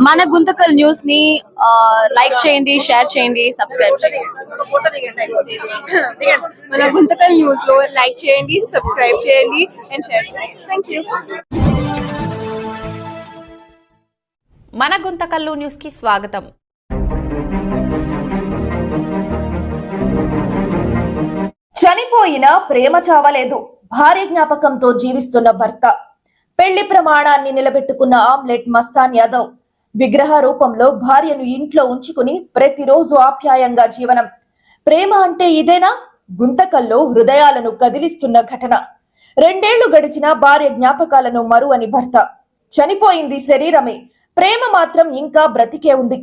మన గుంతకల్ న్యూస్ ని లైక్ చేయండి, షేర్ చేయండి, సబ్స్క్రైబ్ చేయండి. మన గుంతకల్ న్యూస్ లో లైక్ చేయండి, సబ్స్క్రైబ్ చేయండి అండ్ షేర్ చేయండి. థాంక్యూ. మన గుంతకల్లు న్యూస్ కి స్వాగతం. చనిపోయిన ప్రేమ చావలేదు. భార్య జ్ఞాపకంతో జీవిస్తున్న భర్త. పెళ్లి ప్రమాణాన్ని నిలబెట్టుకున్న ఆమ్లెట్ మస్తాన్ యాదవ్. విగ్రహ రూపంలో భార్యను ఇంట్లో ఉంచుకుని ప్రతిరోజు ఆప్యాయంగా జీవనం. ప్రేమ అంటే ఇదేనా? గుంతకల్లో హృదయాలను కదిలిస్తున్న ఘటన. 2 ఏళ్లు గడిచిన భార్య జ్ఞాపకాలను మరువని భర్త. చనిపోయింది శరీరమే, ప్రేమ మాత్రం ఇంకా బ్రతికే ఉంది.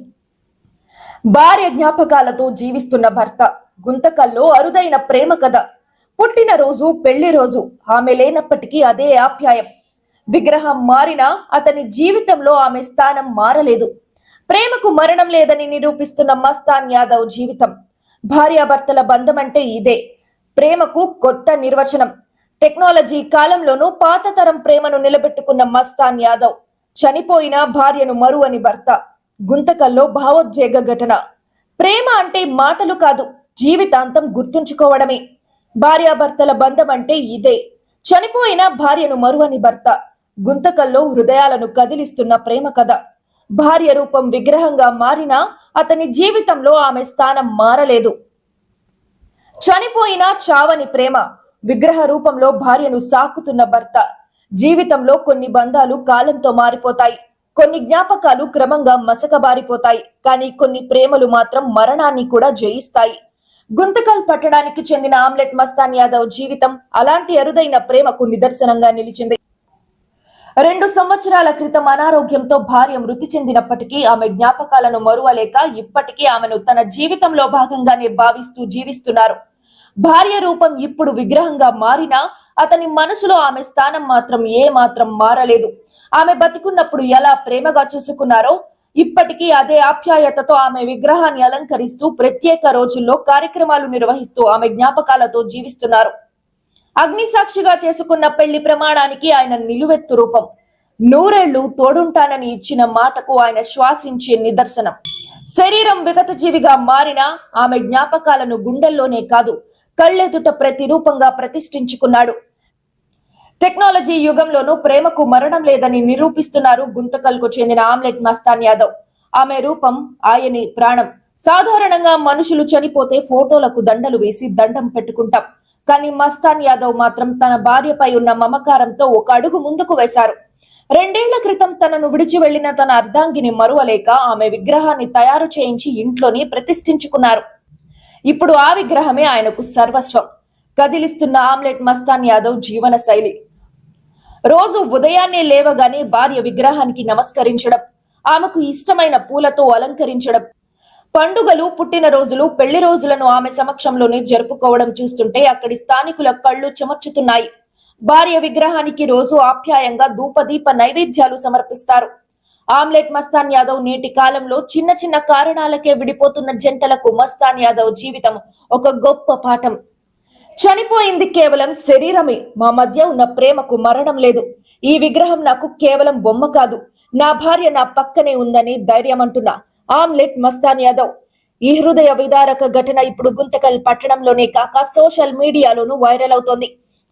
భార్య జ్ఞాపకాలతో జీవిస్తున్న భర్త. గుంతకల్లో అరుదైన ప్రేమ కథ. పుట్టినరోజు, పెళ్లి రోజు ఆమె లేనప్పటికీ అదే ఆప్యాయం. విగ్రహం మారినా అతని జీవితంలో ఆమె స్థానం మారలేదు. ప్రేమకు మరణం లేదని నిరూపిస్తున్న మస్తాన్ యాదవ్ జీవితం. భార్యాభర్తల బంధం అంటే ఇదే. ప్రేమకు కొత్త నిర్వచనం. టెక్నాలజీ కాలంలోనూ పాత తరం ప్రేమను నిలబెట్టుకున్న మస్తాన్ యాదవ్. చనిపోయిన భార్యను మరువని భర్త. గుంతకల్లో భావోద్వేగ ఘటన. ప్రేమ అంటే మాటలు కాదు, జీవితాంతం గుర్తుంచుకోవడమే. భార్యాభర్తల బంధం అంటే ఇదే. చనిపోయిన భార్యను మరువని భర్త. గుంతకల్లో హృదయాలను కదిలిస్తున్న ప్రేమ కథ. భార్య రూపం విగ్రహంగా మారినా అతని జీవితంలో ఆమె స్థానం మారలేదు. చనిపోయిన చావని ప్రేమ. విగ్రహ రూపంలో భార్యను సాకుతున్న భర్త. జీవితంలో కొన్ని బంధాలు కాలంతో మారిపోతాయి, కొన్ని జ్ఞాపకాలు క్రమంగా మసకబారిపోతాయి, కానీ కొన్ని ప్రేమలు మాత్రం మరణాన్ని కూడా జయిస్తాయి. గుంతకల్ పట్టణానికి చెందిన ఆమ్లెట్ మస్తాన్ యాదవ్ జీవితం అలాంటి అరుదైన ప్రేమకు నిదర్శనంగా నిలిచింది. 2 సంవత్సరాల క్రితం అనారోగ్యంతో భార్య మృతి చెందినప్పటికీ ఆమె జ్ఞాపకాలను మరువలేక ఇప్పటికీ ఆమెను తన జీవితంలో భాగంగానే భావిస్తూ జీవిస్తున్నారు. భార్య రూపం ఇప్పుడు విగ్రహంగా మారినా అతని మనసులో ఆమె స్థానం మాత్రం ఏ మాత్రం మారలేదు. ఆమె బతికున్నప్పుడు ఎలా ప్రేమగా చూసుకున్నారో ఇప్పటికీ అదే ఆప్యాయతతో ఆమె విగ్రహాన్ని అలంకరిస్తూ ప్రత్యేక రోజుల్లో కార్యక్రమాలు నిర్వహిస్తూ ఆమె జ్ఞాపకాలతో జీవిస్తున్నారు. అగ్ని సాక్షిగా చేసుకున్న పెళ్లి ప్రమాణానికి ఆయన నిలువెత్తు రూపం. 100 ఏళ్లు తోడుంటానని ఇచ్చిన మాటకు ఆయన శ్వాసించే నిదర్శనం. శరీరం విగతజీవిగా మారినా ఆమె జ్ఞాపకాలను గుండెల్లోనే కాదు, కళ్ళెదుట ప్రతిరూపంగా ప్రతిష్ఠించుకున్నాడు. టెక్నాలజీ యుగంలోనూ ప్రేమకు మరణం లేదని నిరూపిస్తున్నారు గుంతకల్కు చెందిన ఆమ్లెట్ మస్తాన్ యాదవ్. ఆమె రూపం, ఆయని ప్రాణం. సాధారణంగా మనుషులు చనిపోతే ఫోటోలకు దండలు వేసి దండం పెట్టుకుంటాం. కానీ మస్తాన్ యాదవ్ మాత్రం తన భార్యపై ఉన్న మమకారంతో ఒక అడుగు ముందుకు వేశారు. 2 ఏళ్ల క్రితం తనను విడిచి వెళ్లిన తన అర్ధాంగిని మరువలేక ఆమె విగ్రహాన్ని తయారు చేయించి ఇంట్లోని ప్రతిష్ఠించుకున్నారు. ఇప్పుడు ఆ విగ్రహమే ఆయనకు సర్వస్వం. కదిలిస్తున్న ఆమ్లెట్ మస్తాన్ యాదవ్ జీవన శైలి. రోజు ఉదయాన్నే లేవగానే భార్య విగ్రహానికి నమస్కరించడం, ఆమెకు ఇష్టమైన పూలతో అలంకరించడం, పండుగలు, పుట్టినరోజులు, పెళ్లి రోజులను ఆమె సమక్షంలోనే జరుపుకోవడం చూస్తుంటే అక్కడి స్థానికుల కళ్ళు చెమర్చుతున్నాయి. భార్య విగ్రహానికి రోజు ఆప్యాయంగా ధూపదీప నైవేద్యాలు సమర్పిస్తారు. ఆమ్లెట్ మస్తాన్ యాదవ్ నేటి కాలంలో చిన్న చిన్న కారణాలకే విడిపోతున్న జంటలకు మస్తాన్ యాదవ్ జీవితం ఒక గొప్ప పాఠం. చనిపోయింది కేవలం శరీరమే, మా మధ్య ఉన్న ప్రేమకు మరణం లేదు. ఈ విగ్రహం నాకు కేవలం బొమ్మ కాదు, నా భార్య నా పక్కనే ఉందని ధైర్యం అంటున్నా ఆమ్లెట్ మస్తాన్ యాదవ్. ఈ హృదయ విదారక ఘటన ఇప్పుడు గుంతకల్ పట్టణంలోనే కాక సోషల్ మీడియాలోనూ వైరల్ అవుతోంది.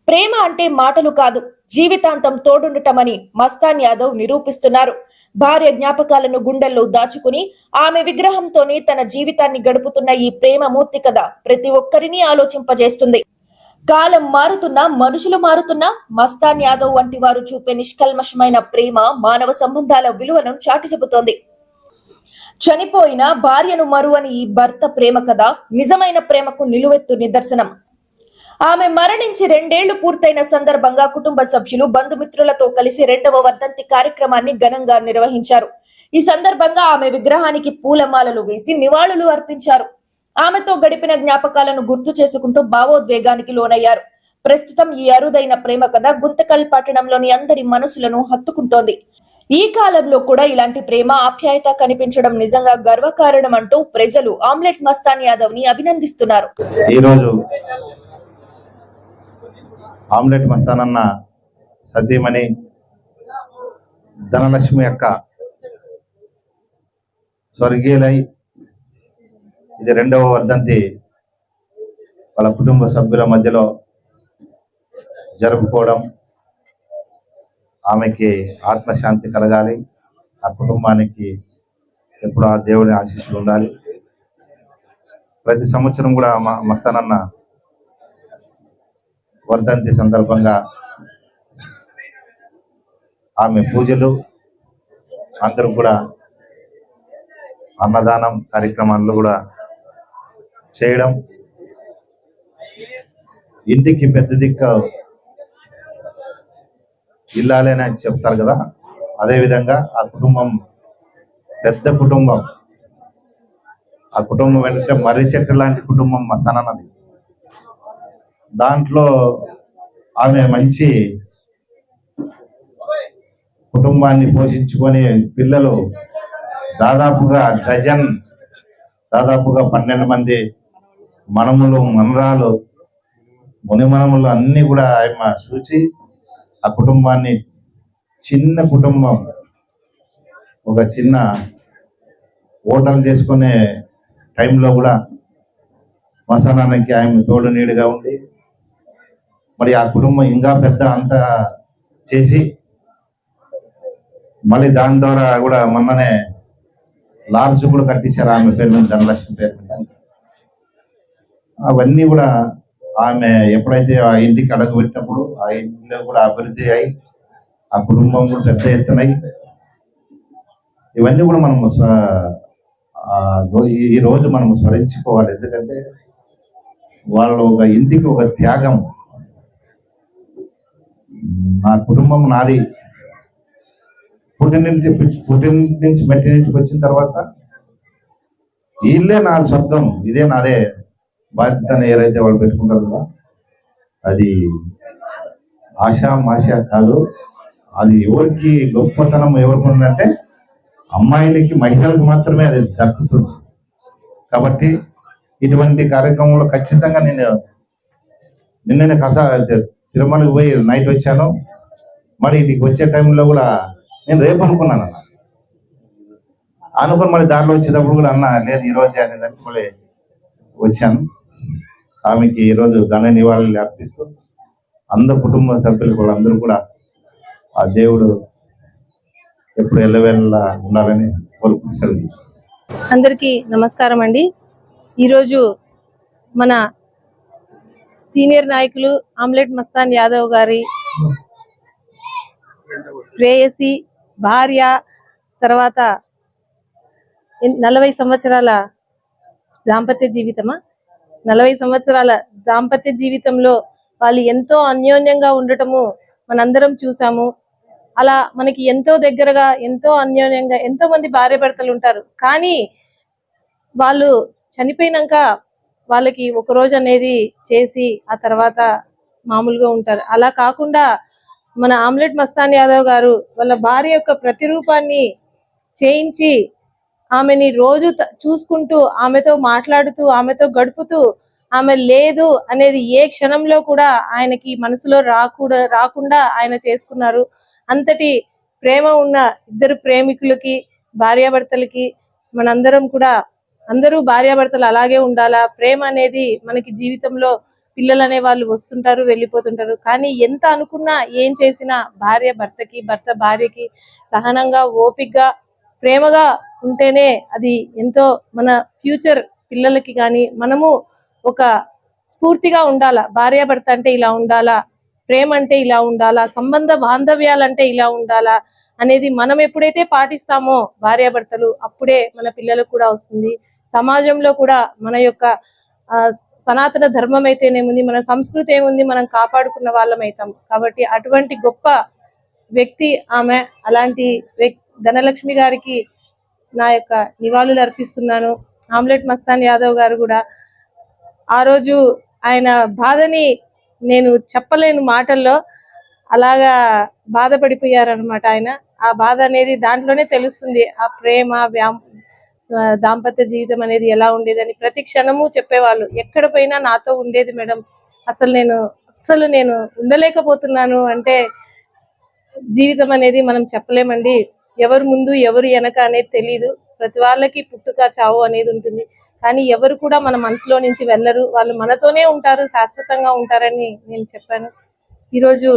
ప్రేమ అంటే మాటలు కాదు, జీవితాంతం తోడుండటమని మస్తాన్ యాదవ్ నిరూపిస్తున్నారు. భార్య జ్ఞాపకాలను గుండెల్లో దాచుకుని ఆమె విగ్రహంతోనే తన జీవితాన్ని గడుపుతున్న ఈ ప్రేమ మూర్తి కథ ప్రతి ఒక్కరిని ఆలోచింపజేస్తుంది. కాలం మారుతున్నా, మనుషులు మారుతున్నా మస్తాన్ యాదవ్ వంటి వారు చూపే నిష్కల్మషమైన ప్రేమ మానవ సంబంధాల విలువను చాటి చెబుతోంది. చనిపోయిన భార్యను మరువని ఈ భర్త ప్రేమ కథ నిజమైన ప్రేమకు నిలువెత్తు నిదర్శనం. ఆమె మరణించి 2 ఏళ్లు పూర్తయిన సందర్భంగా కుటుంబ సభ్యులు, బంధుమిత్రులతో కలిసి 2వ వర్ధంతి కార్యక్రమాన్ని ఘనంగా నిర్వహించారు. ఈ సందర్భంగా ఆమె విగ్రహానికి పూలమాలలు వేసి నివాళులు అర్పించారు. ఆమెతో గడిపిన జ్ఞాపకాలను గుర్తు చేసుకుంటూ భావోద్వేగానికి లోనయ్యారు. ప్రస్తుతం ఈ అరుదైన ప్రేమ కథ గుంతకల్ పట్టణంలోని అందరి మనసులను హత్తుకుంటోంది. ఈ కాలంలో కూడా ఇలాంటి ప్రేమ, ఆప్యాయత కనిపించడం నిజంగా గర్వకారణం అంటూ ప్రజలు ఆమ్లెట్ మస్తాన్ యాదవ్ ని అభినందిస్తున్నారు. ఈ రోజు ఆమ్లెట్ మస్తాన్ అన్న సతీమణి ధనలక్ష్మి యొక్క స్వర్గీయులై ఇది 2వ వర్ధంతి వాళ్ళ కుటుంబ సభ్యుల మధ్యలో జరుపుకోవడం, ఆమెకి ఆత్మశాంతి కలగాలి, ఆ కుటుంబానికి ఎప్పుడు ఆ దేవుని ఆశీస్సులు ఉండాలి. ప్రతి సంవత్సరం కూడా మస్తానన్న వర్ధంతి సందర్భంగా ఆమె పూజలు, అందరూ కూడా అన్నదానం కార్యక్రమాల్లో కూడా చేయడం, ఇంటికి పెద్ద దిక్కు ఇల్లాలేని అని చెప్తారు కదా, అదేవిధంగా ఆ కుటుంబం పెద్ద కుటుంబం. ఆ కుటుంబం ఏంటంటే మర్రి చెట్టు లాంటి కుటుంబం మస్తానన్నది. దాంట్లో ఆమె మంచి కుటుంబాన్ని పోషించుకొని పిల్లలు దాదాపుగా 12 మంది మనములు, మనరాలు, మునిమనములు అన్నీ కూడా ఆమె చూచి ఆ కుటుంబాన్ని, చిన్న కుటుంబం, ఒక చిన్న హోటల్ చేసుకునే టైంలో కూడా మస్తానన్నకి ఆమె తోడు నీడుగా ఉండి మరి ఆ కుటుంబం ఇంకా పెద్ద అంత చేసి మళ్ళీ దాని ద్వారా కూడా మొన్ననే లాడ్జ్ కూడా కట్టించారు ఆమె పేరు మీద, ధనలక్ష్మి పేరు మీద. అవన్నీ కూడా ఆమె ఎప్పుడైతే ఆ ఇంటికి అడుగు పెట్టినప్పుడు ఆ ఇంట్లో కూడా అభివృద్ధి అయి ఆ కుటుంబం కూడా పెద్ద ఎత్తునై ఇవన్నీ కూడా మనము ఈ రోజు మనము స్మరించుకోవాలి. ఎందుకంటే వాళ్ళు ఒక ఇంటికి ఒక త్యాగం. నా కుటుంబం నాది, పుట్టిన నుంచి మెట్టినింటికి వచ్చిన తర్వాత వీళ్ళే నా స్వర్గం, ఇదే నాదే బాధ్యత అని ఏదైతే వాళ్ళు పెట్టుకుంటారు కదా, అది ఆశ కాదు. అది ఎవరికి గొప్పతనం ఎవరికి ఉందంటే అమ్మాయిలకి, మహిళలకు మాత్రమే అది దక్కుతుంది. కాబట్టి ఇటువంటి కార్యక్రమంలో ఖచ్చితంగా నిన్ననే తిరుమలకి పోయి నైట్ వచ్చాను. మరి ఇంటికి వచ్చే టైంలో కూడా నేను రేపు అనుకున్నాను మరి దారిలో వచ్చేటప్పుడు కూడా అన్న లేదు ఈరోజే అనేదాన్ని మళ్ళీ వచ్చాను. ఆమెకి ఈరోజు ఘన నివాళులు అర్పిస్తూ అందరు కుటుంబ సభ్యులు కూడా అందరూ కూడా ఆ దేవుడు ఎప్పుడు ఎల్లవేళలా ఉండాలని కోరుకుంటూ సెలవు. అందరికీ నమస్కారం అండి. ఈరోజు మన సీనియర్ నాయకులు ఆమ్లెట్ మస్తాన్ యాదవ్ గారి ప్రేయసి భార్య, తర్వాత 40 సంవత్సరాల దాంపత్య జీవితమా 40 సంవత్సరాల దాంపత్య జీవితంలో వాళ్ళు ఎంతో అన్యోన్యంగా ఉండటము మనందరం చూసాము. అలా మనకి ఎంతో దగ్గరగా, ఎంతో అన్యోన్యంగా ఎంతో మంది భార్య భర్తలు ఉంటారు. కానీ వాళ్ళు చనిపోయినాక వాళ్ళకి ఒక రోజు అనేది చేసి ఆ తర్వాత మామూలుగా ఉంటారు. అలా కాకుండా మన ఆమ్లెట్ మస్తాన్ యాదవ్ గారు వాళ్ళ భార్య యొక్క ప్రతిరూపాన్ని చేయించి ఆమెని రోజు చూసుకుంటూ, ఆమెతో మాట్లాడుతూ, ఆమెతో గడుపుతూ, ఆమె లేదు అనేది ఏ క్షణంలో కూడా ఆయనకి మనసులో రాకుండా ఆయన చేసుకున్నారు. అంతటి ప్రేమ ఉన్న ఇద్దరు ప్రేమికులకి, భార్యాభర్తలకి మనందరం కూడా, అందరూ భార్యాభర్తలు అలాగే ఉండాలా. ప్రేమ అనేది మనకి జీవితంలో పిల్లలు అనే వాళ్ళు వస్తుంటారు, వెళ్ళిపోతుంటారు. కానీ ఎంత అనుకున్నా, ఏం చేసినా భార్య భర్తకి, భర్త భార్యకి సహనంగా, ఓపికగా, ప్రేమగా ఉంటేనే అది ఎంతో మన ఫ్యూచర్ పిల్లలకి కానీ మనము ఒక స్ఫూర్తిగా ఉండాలా. భార్యాభర్త అంటే ఇలా ఉండాలా, ప్రేమ అంటే ఇలా ఉండాలా, సంబంధ బాంధవ్యాలంటే ఇలా ఉండాలా అనేది మనం ఎప్పుడైతే పాటిస్తామో భార్యాభర్తలు, అప్పుడే మన పిల్లలకు కూడా వస్తుంది. సమాజంలో కూడా మన యొక్క సనాతన ధర్మం అయితేనేముంది, మన సంస్కృతి ఏముంది, మనం కాపాడుకున్న వాళ్ళం అవుతాం. కాబట్టి అటువంటి గొప్ప వ్యక్తి ఆమె. అలాంటి ధనలక్ష్మి గారికి నా యొక్క నివాళులు అర్పిస్తున్నాను. ఆమ్లెట్ మస్తాన్ యాదవ్ గారు కూడా ఆ రోజు ఆయన బాధని నేను చెప్పలేను మాటల్లో, అలాగా బాధపడిపోయారనమాట ఆయన. ఆ బాధ అనేది దాంట్లోనే తెలుస్తుంది. ఆ ప్రేమ, దాంపత్య జీవితం అనేది ఎలా ఉండేదని ప్రతి క్షణము చెప్పేవాళ్ళు. ఎక్కడ పోయినా నాతో ఉండేది మేడం, అసలు నేను ఉండలేకపోతున్నాను అంటే జీవితం అనేది మనం చెప్పలేమండి. ఎవరు ముందు ఎవరు వెనక అనేది తెలీదు. ప్రతి వాళ్ళకి పుట్టుక చావు అనేది ఉంటుంది. కానీ ఎవరు కూడా మన మనసులో నుంచి వెళ్ళరు. వాళ్ళు మనతోనే ఉంటారు, శాశ్వతంగా ఉంటారని నేను చెప్పాను. ఈరోజు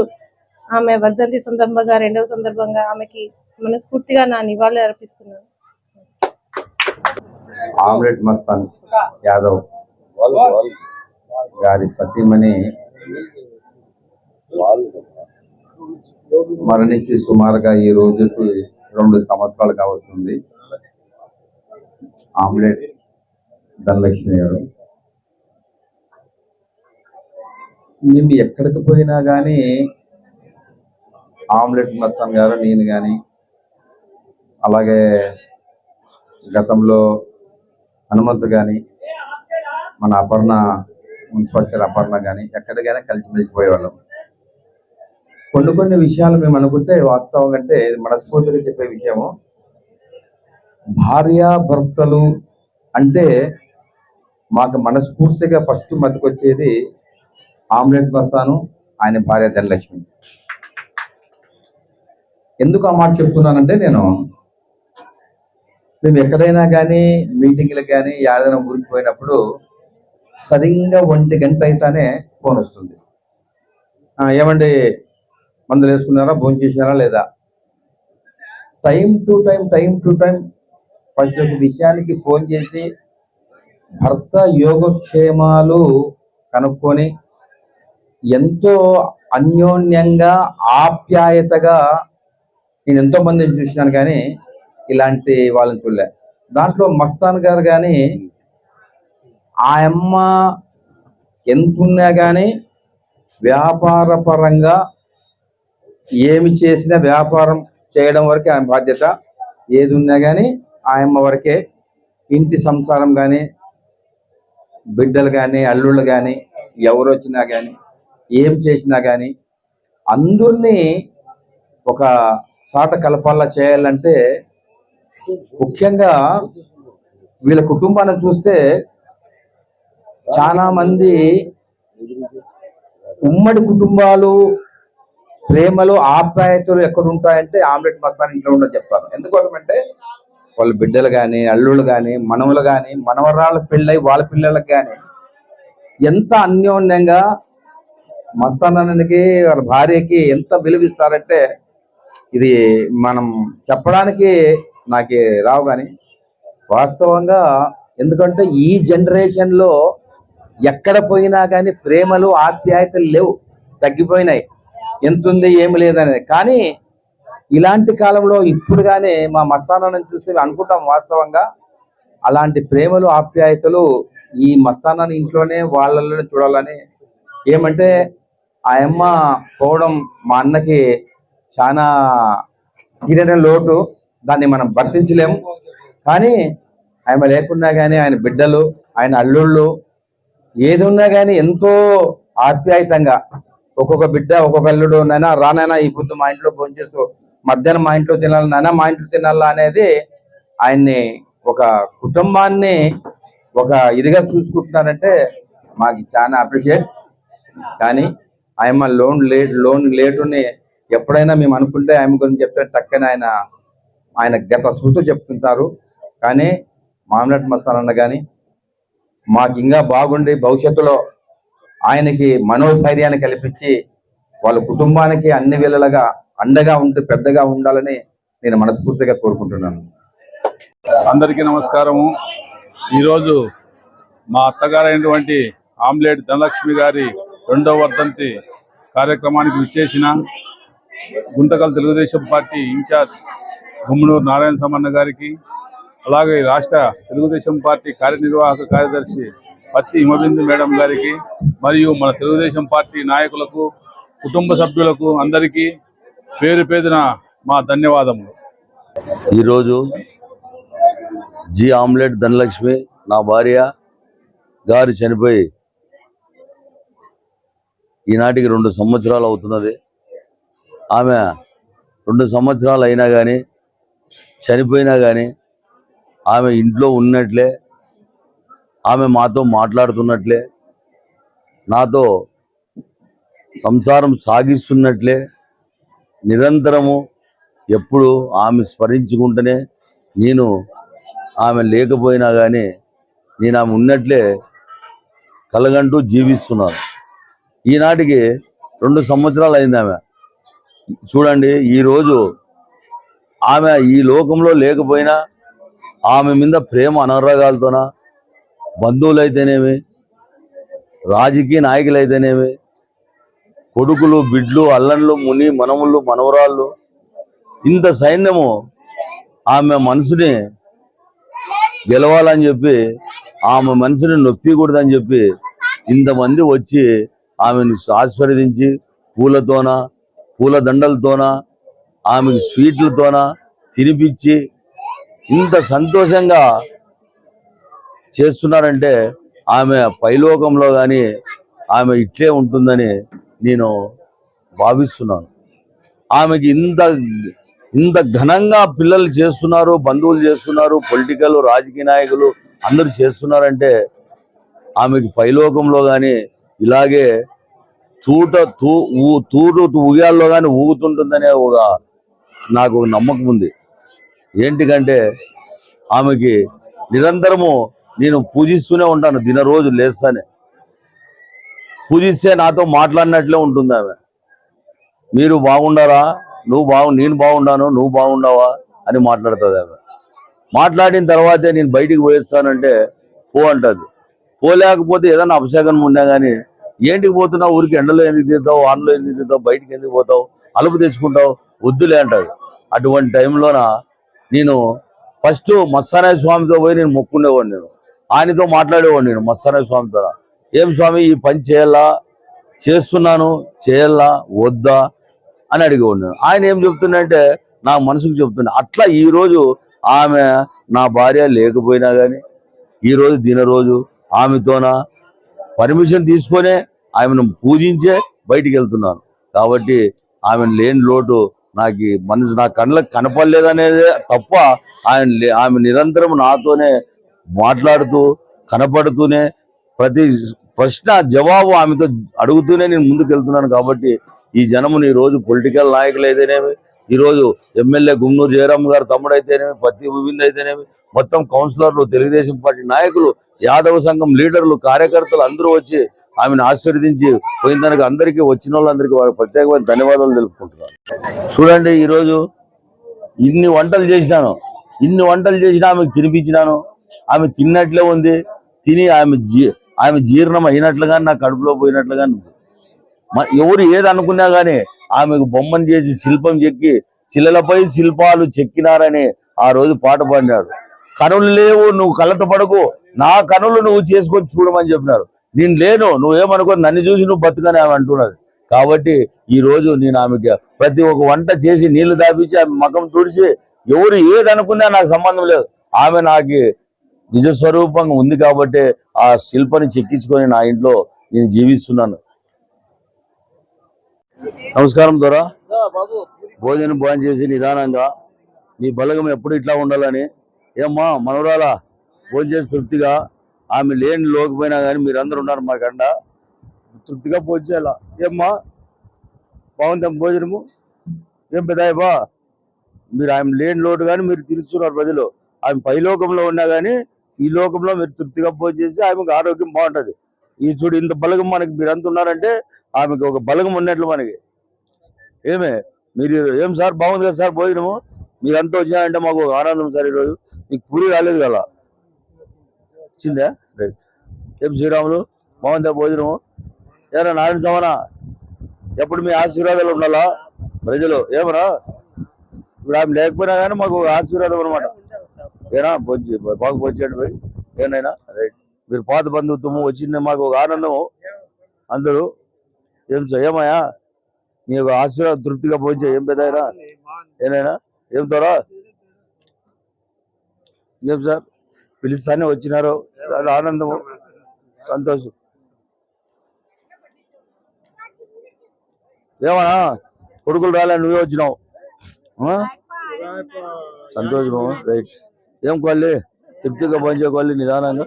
ఆమె వర్ధంతి సందర్భంగా, రెండవ సందర్భంగా ఆమెకి మనస్ఫూర్తిగా నా నివాళులు అర్పిస్తున్నాను. ఆమ్లెట్ మస్తాన్ యాదవ్ గారి సతీమణి మరణించి సుమారుగా ఈ రోజుకి 2 సంవత్సరాలుగా వస్తుంది. ఆమ్లెట్ ధనలక్ష్మి గారు మేము ఎక్కడికి పోయినా కానీ ఆమ్లెట్ మస్తాన్ గారు, నేను కానీ, అలాగే గతంలో హనుమంతు కానీ, మన అపర్ణ మున్సిపల్ అపర్ణ కానీ ఎక్కడికైనా కలిసిమెలిసిపోయేవాళ్ళం. కొన్ని విషయాలు మేము అనుకుంటే వాస్తవం అంటే మనస్ఫూర్తిగా చెప్పే విషయము, భార్యాభర్తలు అంటే మాకు మనస్ఫూర్తిగా ఫస్ట్ మతికొచ్చేది ఆమ్లెట్ మస్తాను, ఆయన భార్య ధనలక్ష్మి. ఎందుకు ఆ మాట చెప్తున్నానంటే, మేము ఎక్కడైనా కానీ మీటింగ్లకు కానీ ఏదైనా ఊరికి పోయినప్పుడు సరిగ్గా 1 గంట అయితేనే ఫోన్ వస్తుంది. ఏమండి మందులు వేసుకున్నారా, భోజనం చేసినారా లేదా? టైం టు టైం ప్రతి ఒక్క విషయానికి ఫోన్ చేసి భర్త యోగక్షేమాలు కనుక్కొని ఎంతో అన్యోన్యంగా ఆప్యాయతగా నేను ఎంతో మందిని చూసినాను, కానీ ఇలాంటి వాళ్ళని చూడలే. దాంట్లో మస్తాన్ గారు కానీ ఆ అమ్మ ఎంతున్నా కానీ వ్యాపార పరంగా ఏమి చేసినా వ్యాపారం చేయడం వరకే ఆయన బాధ్యత. ఏది ఉన్నా కానీ ఆ అమ్మ వరకే. ఇంటి సంసారం కానీ, బిడ్డలు కానీ, అల్లుళ్ళు కానీ, ఎవరు వచ్చినా కానీ, ఏం చేసినా కానీ అందరినీ ఒక సాట కలపాలా చేయాలంటే, ముఖ్యంగా వీళ్ళ కుటుంబాన్ని చూస్తే చాలా మంది ఉమ్మడి కుటుంబాలు, ప్రేమలు, ఆప్యాయతలు ఎక్కడ ఉంటాయంటే ఆమ్లెట్ మస్తాన్ ఇంట్లో ఉండని చెప్తాను. ఎందుకోసమంటే వాళ్ళ బిడ్డలు కానీ, అల్లుళ్ళు కానీ, మనవలు కానీ, మనవరాళ్ళ పెళ్ళై వాళ్ళ పిల్లలకు కానీ ఎంత అన్యోన్యంగా మస్తానానికి వాళ్ళ భార్యకి ఎంత విలువిస్తారంటే ఇది మనం చెప్పడానికి నాకు రావు. కానీ వాస్తవంగా ఎందుకంటే ఈ జనరేషన్లో ఎక్కడ పోయినా కానీ ప్రేమలు, ఆప్యాయతలు లేవు, తగ్గిపోయినాయి. ఎంతుంది ఏమి లేదనేది. కానీ ఇలాంటి కాలంలో ఇప్పుడు కానీ మా మస్తానాన్ని చూస్తే అనుకుంటాం వాస్తవంగా అలాంటి ప్రేమలు, ఆప్యాయతలు ఈ మస్తానాన్ని ఇంట్లోనే వాళ్ళలోనే చూడాలని. ఏమంటే ఆ అమ్మ పోవడం మా అన్నకి చాలా తీరని లోటు, దాన్ని మనం భర్తించలేము. కానీ ఆమె లేకున్నా కానీ ఆయన బిడ్డలు, ఆయన అల్లుళ్ళు ఏది ఉన్నా కానీ ఎంతో ఆప్యాయతంగా ఒక్కొక్క బిడ్డ, ఒక్కొక్క అల్లుడు, నైనా రానైనా ఈ పొద్దు మా ఇంట్లో భోజనం చేస్తూ మధ్యాహ్నం మా ఇంట్లో తినాలి, నైనా మా ఇంట్లో తినాలా అనేది ఆయన్ని ఒక కుటుంబాన్ని ఒక ఇదిగా చూసుకుంటున్నారంటే మాకు చాలా అప్రిషియేట్. కానీ ఆయమ్మ లోన్ లేటుని ఎప్పుడైనా మేము అనుకుంటే ఆమె గురించి చెప్తే టక్కన ఆయన గత స్మృతులు చెప్తుంటారు. కానీ ఆమ్లెట్ మస్తాన్ అన్న కానీ మాకు ఇంకా బాగుండి భవిష్యత్తులో ఆయనకి మనోధైర్యాన్ని కల్పించి వాళ్ళ కుటుంబానికి అన్ని వేళలుగా అండగా ఉంటూ పెద్దగా ఉండాలని నేను మనస్ఫూర్తిగా కోరుకుంటున్నాను. అందరికీ నమస్కారము. ఈరోజు మా అత్తగారైనటువంటి ఆమ్లెట్ ధనలక్ష్మి గారి 2వ వర్ధంతి కార్యక్రమానికి విచ్చేసిన గుంతకల్ తెలుగుదేశం పార్టీ ఇన్ఛార్జ్ గుమ్మనూరు నారాయణ సమన్న గారికి, అలాగే రాష్ట్ర తెలుగుదేశం పార్టీ కార్యనిర్వాహక కార్యదర్శి పత్తి హిమబిందు మేడం గారికి, మరియు మన తెలుగుదేశం పార్టీ నాయకులకు, కుటుంబ సభ్యులకు అందరికీ పేరు పేరున మా ధన్యవాదములు. ఈరోజు జి ఆమ్లెట్ ధనలక్ష్మి నా భార్య గారు చనిపోయి ఈనాటికి 2 సంవత్సరాలు అవుతున్నది. ఆమె 2 సంవత్సరాలు అయినా కానీ, చనిపోయినా కానీ ఆమె ఇంట్లో ఉన్నట్లే, ఆమె మాతో మాట్లాడుతున్నట్లే, నాతో సంసారం సాగిస్తున్నట్లే, నిరంతరము ఎప్పుడు ఆమె స్మరించుకుంటేనే నేను ఆమె లేకపోయినా కానీ నేను ఆమె ఉన్నట్లే కలగంటూ జీవిస్తున్నాను. ఈనాటికి 2 సంవత్సరాలు అయింది ఆమె. చూడండి, ఈరోజు ఆమె ఈ లోకంలో లేకపోయినా ఆమె మీద ప్రేమ అనురాగాలతోన బంధువులైతేనేమి, రాజకీయ నాయకులైతేనేమి, కొడుకులు, బిడ్లు, అల్లన్లు, ముని, మనములు, మనవరాళ్ళు, ఇంత సైన్యము ఆమె మనసుని గెలవాలని చెప్పి, ఆమె మనసుని నొప్పికూడదని చెప్పి ఇంతమంది వచ్చి ఆమెను ఆశీర్వదించి పూలతోన, పూల దండలతోన, ఆమెకి స్వీట్లతోన తినిపించి ఇంత సంతోషంగా చేస్తున్నారంటే ఆమె పైలోకంలో కానీ ఆమె ఇట్లే ఉంటుందని నేను భావిస్తున్నాను. ఆమెకి ఇంత ఘనంగా పిల్లలు చేస్తున్నారు, బంధువులు చేస్తున్నారు, పొలిటికల్ రాజకీయ నాయకులు అందరూ చేస్తున్నారంటే ఆమెకి పైలోకంలో కానీ ఇలాగే తూటు ఉయ్యాల్లో కానీ ఊగుతుంటుందనే నాకు ఒక నమ్మకం ఉంది. ఏంటికంటే ఆమెకి నిరంతరము నేను పూజిస్తూనే ఉంటాను. దినరోజు లేస్తానే పూజిస్తే నాతో మాట్లాడినట్లే ఉంటుంది ఆమె. మీరు బాగుండారా, నేను బాగున్నాను, నువ్వు బాగుండావా అని మాట్లాడుతుంది ఆమె. మాట్లాడిన తర్వాతే నేను బయటికి పోయేస్తానంటే పో అంటుంది. పోలేకపోతే ఏదైనా అభిషేకం ఉన్నా కానీ ఏంటికి పోతున్నావు, ఊరికి ఎండలో ఎందుకు తీస్తావు, వానలో ఎందుకు తీస్తావు, బయటికి ఎందుకు పోతావు, అలుపు తెచ్చుకుంటావు, వద్దులే అంటది. అటువంటి టైంలోన నేను ఫస్ట్ మత్స్యానాయ స్వామితో పోయి నేను మొక్కుండేవాడిని. నేను ఆయనతో మాట్లాడేవాడిని. నేను మత్స్యానాయ స్వామితో, ఏం స్వామి ఈ పని చేస్తున్నాను, చేయాలా వద్దా అని అడిగేవాడిని. ఆయన ఏం చెప్తున్నాడంటే నా మనసుకు చెప్తున్నా. అట్లా ఈరోజు ఆమె నా భార్య లేకపోయినా కానీ ఈరోజు దినరోజు ఆమెతోన పర్మిషన్ తీసుకొనే ఆమెను పూజించే బయటికి వెళ్తున్నాను. కాబట్టి ఆమెను లేని లోటు నా కళ్ళకు కనపడలేదనేదే తప్ప ఆమె నిరంతరం నాతోనే మాట్లాడుతూ కనపడుతూనే ప్రతి ప్రశ్న జవాబు ఆమెతో అడుగుతూనే నేను ముందుకు వెళ్తున్నాను. కాబట్టి ఈ జనముని ఈరోజు పొలిటికల్ నాయకులు అయితేనేమి, ఈరోజు ఎమ్మెల్యే గుమ్మనూరు జయరామ్ గారు తమ్ముడు అయితేనేమి, పత్తి గోవింద్ అయితేనేమి, మొత్తం కౌన్సిలర్లు, తెలుగుదేశం పార్టీ నాయకులు, యాదవ సంఘం లీడర్లు, కార్యకర్తలు అందరూ వచ్చి ఆమెను ఆశీర్వదించి పోయిన దానికి అందరికీ వచ్చిన వాళ్ళందరికీ వారికి ప్రత్యేకమైన ధన్యవాదాలు తెలుపుకుంటున్నాను. చూడండి, ఈరోజు ఇన్ని వంటలు చేసినాను, ఆమెకు తినిపించినాను. ఆమె తిన్నట్లే ఉంది. తిని ఆమె జీర్ణం అయినట్లుగా నా కడుపులో పోయినట్లుగా ఉంది. ఎవరు ఏది అనుకున్నా కానీ ఆమెకు బొమ్మను చేసి శిల్పం చెక్కి శిలలపై శిల్పాలు చెక్కినారని ఆ రోజు పాట పాడినాడు. కనులు లేవు, నువ్వు కళ్ళతో పడకు, నా కనులు నువ్వు చేసుకొని చూడమని చెప్పినారు. నేను లేను, నువ్వేమనుకో, నన్ను చూసి నువ్వు బతుకని ఆమె అంటున్నది. కాబట్టి ఈ రోజు నేను ఆమెకి ప్రతి ఒక్క వంట చేసి నీళ్లు దాపించి ఆమె మకం తుడిచి, ఎవరు ఏది అనుకున్నా నాకు సంబంధం లేదు, ఆమె నాకు నిజస్వరూపంగా ఉంది. కాబట్టి ఆ శిల్పాన్ని చెక్కించుకొని నా ఇంట్లో నేను జీవిస్తున్నాను. నమస్కారం దొరా. భోజనం చేసి నిదానంగా నీ బలగం ఎప్పుడు ఇట్లా ఉండాలని. ఏమ్మా మనవరాలా, భోజనం చేసి తృప్తిగా, ఆమె లేని లోకపోయినా కానీ మీరందరూ ఉన్నారు మాకండ, తృప్తిగా భోజనం చేయాలా. ఏమ్మా బాగుందాం భోజనము, ఏం పెదాయబా, మీరు ఆమె లేని లోటు కానీ మీరు తీరుస్తున్నారు ప్రజలు. ఆమె పైలోకంలో ఉన్నా కానీ ఈ లోకంలో మీరు తృప్తిగా భోజనం చేసి ఆమెకు ఆరోగ్యం బాగుంటుంది. ఈ చూడు, ఇంత బలగం మనకి మీరంతా ఉన్నారంటే ఆమెకు ఒక బలగం ఉన్నట్లు మనకి. మీరు ఏం సార్ బాగుంది కదా సార్ భోజనము, మీరంతా వచ్చినారంటే మాకు ఒక ఆనందం సార్. ఈరోజు మీకు పూరి రాలేదు కదా, వచ్చిందా? రైట్. ఏం శ్రీరాములు బాగుందా భోజనము? ఏమన్నా నారాయణ సమానా, ఎప్పుడు మీ ఆశీర్వాదాలు ఉండాలా ప్రజలు. ఏమరా ఇప్పుడు ఆమె లేకపోయినా కానీ మాకు ఆశీర్వాదం అనమాట. ఏనా బాగా పోంచండి పోయి ఏనైనా. రైట్. మీరు పాత బంధుత్వము వచ్చింది మాకు ఒక ఆనందము. అందరూ ఏమయ్యా మీకు ఆశీర్వాదం తృప్తిగా పోంచే. ఏం పెద్దయినా ఏనైనా ఏం తోరా, ఏం సార్ పిలుస్తానే వచ్చినారు, అది ఆనందము, సంతోషం. ఏమన్నా కొడుకులు రాలే, నువ్వే వచ్చినావు, సంతోషము. రైట్. ఏం కోళ్ళి తృప్తిగా పంచే కోళ్ళి నిదానంగా.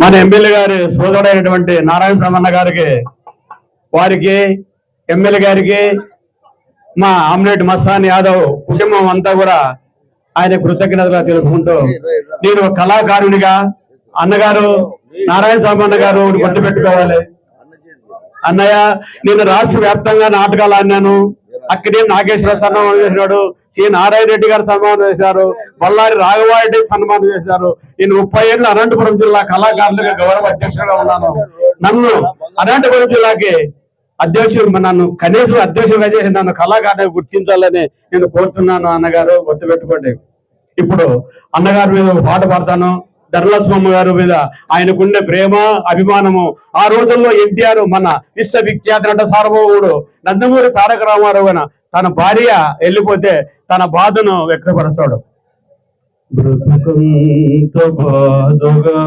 మన ఎమ్మెల్యే గారి సోదరుడైనటువంటి నారాయణ సామన్న గారికి, వారికి, ఎమ్మెల్యే గారికి, మా ఆమ్లెట్ మస్తాన్ యాదవ్ కుటుంబం అంతా కూడా ఆయన కృతజ్ఞతగా తెలుపుకుంటూ, నేను కళాకారునిగా అన్నగారు నారాయణ సామన్న గారు గుర్తుపెట్టుకోవాలి. అన్నయ్య, నేను రాష్ట్ర వ్యాప్తంగా నాటకాలు ఆడినాను. అక్కడే నాగేశ్వర సన్మానం చేసినాడు, సి నారాయణ రెడ్డి గారు సన్మానం చేశారు, బళ్ళారి రాఘవారెడ్డి సన్మానం చేశారు. నేను 30 ఏళ్ళు అనంతపురం జిల్లా కళాకారులుగా గౌరవ అధ్యక్షుడిగా ఉన్నాను. నన్ను అనంతపురం జిల్లాకి నన్ను కనీసం అధ్యక్షుడిగా చేసి నన్ను కళాకారుని గుర్తించాలని నేను కోరుతున్నాను. అన్నగారు గుర్తుపెట్టుకోండి. ఇప్పుడు అన్నగారి మీద ఒక పాట పాడతాను. ధర్లస్వామి గారి మీద ఆయనకుండే ప్రేమ, అభిమానము. ఆ రోజుల్లో ఎన్టీఆర్ మన విశ్వవిఖ్యాత నట సార్వభౌముడు నందమూరి తారక రామారావు తన భార్య వెళ్ళిపోతే తన బాధను వ్యక్తపరుస్తాడు. బ్రతుకంత బాధగా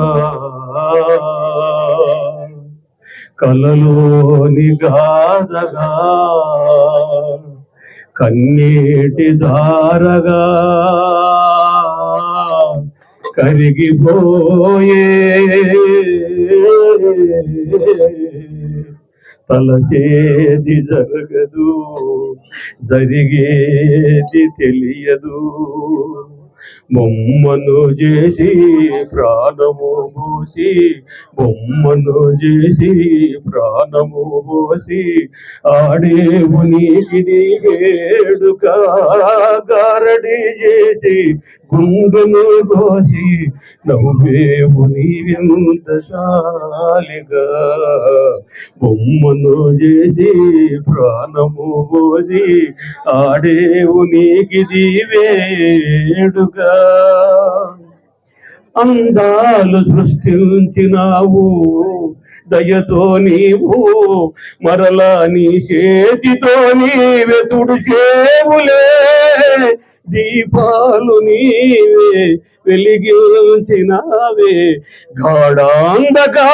కలలోని గాథగా కన్నీటి ధారగా కరిగిపోయే తలసేది జరగదు, జరిగేది తెలియదు. బొమ్మను చేసి ప్రాణము పోసి, బొమ్మను చేసి ప్రాణము పోసి ఆడేవు నీకిది వేడుక, గారడి చేసి గుండెను కోసి నవ్వేవు నీవెంత శాలిగా. బొమ్మను చేసి ప్రాణము పోసి ఆడేవు నీకిది వేడుగా. అందాలు సృష్టించినావు దయతో నీవు, మరలా నీ చేతితో నీవే తుడిచేవులే. దీపాలు నీవే వెలిగించినావే, గాఢాంధకారాన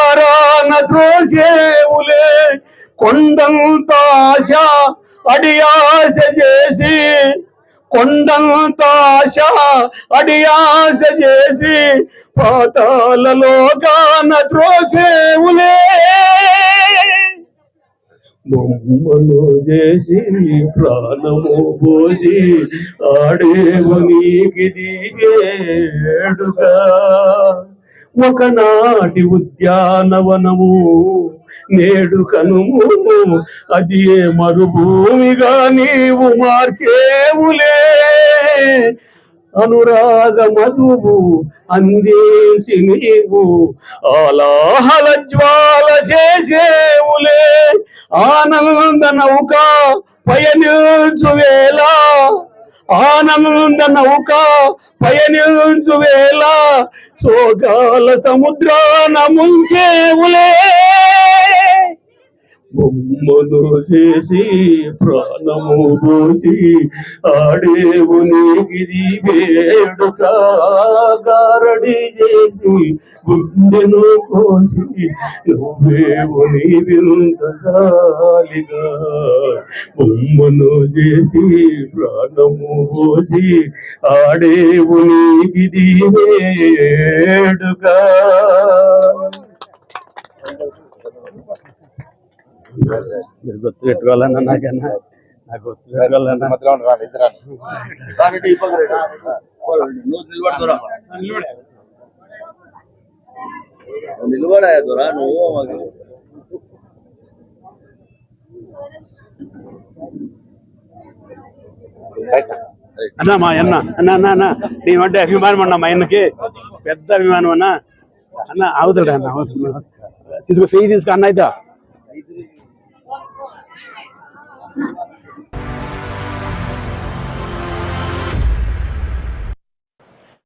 త్రోసేవులే. కొండంత ఆశ అడియాశ చేసి, కొండంత ఆశ అడియాశ చేసి పాతాళలోకాన త్రోసేవులే. బొమ్మను చేసి ప్రాణము పోసి ఆడేవు నీకిది వేడుగా. ఒకనాటి ఉద్యానవనము నేడు కనుము, అది మరుభూమిగా నీవు మార్చేవులే. అనురాగ మధువు అందించి నీవు ఆలాహల జ్వాల చేసేవులే. ఆనంద నౌక పయనించు వేళ, ఆనంద నౌక పయనించు వేళ సోగాల సముద్రాన ముంచేవులే. బొమ్మను చేసి ప్రాణము పోసి ఆడేవు నీకిది వేడుక గారడి చేసి గుండెను కోసి నువ్వేవు నీ వింత సాలిగా బొమ్మను చేసి ప్రాణము పోసి ఆడేవు నీకిది వేడుక. మీరు గుర్తు పెట్టుకోవాలన్నా నాకన్నా నాకు గుర్తు పెట్టుకోవాలన్నా నిలబడా దొరా నువ్వు అన్నా మా అన్న అన్న అన్న అన్న నీవంటే అభిమానం అన్నా మా అన్నకి పెద్ద అభిమానం అన్నా అన్న అవతల అన్న అవతల తీసుకో చెయ్యి తీసుకో అన్న అయితే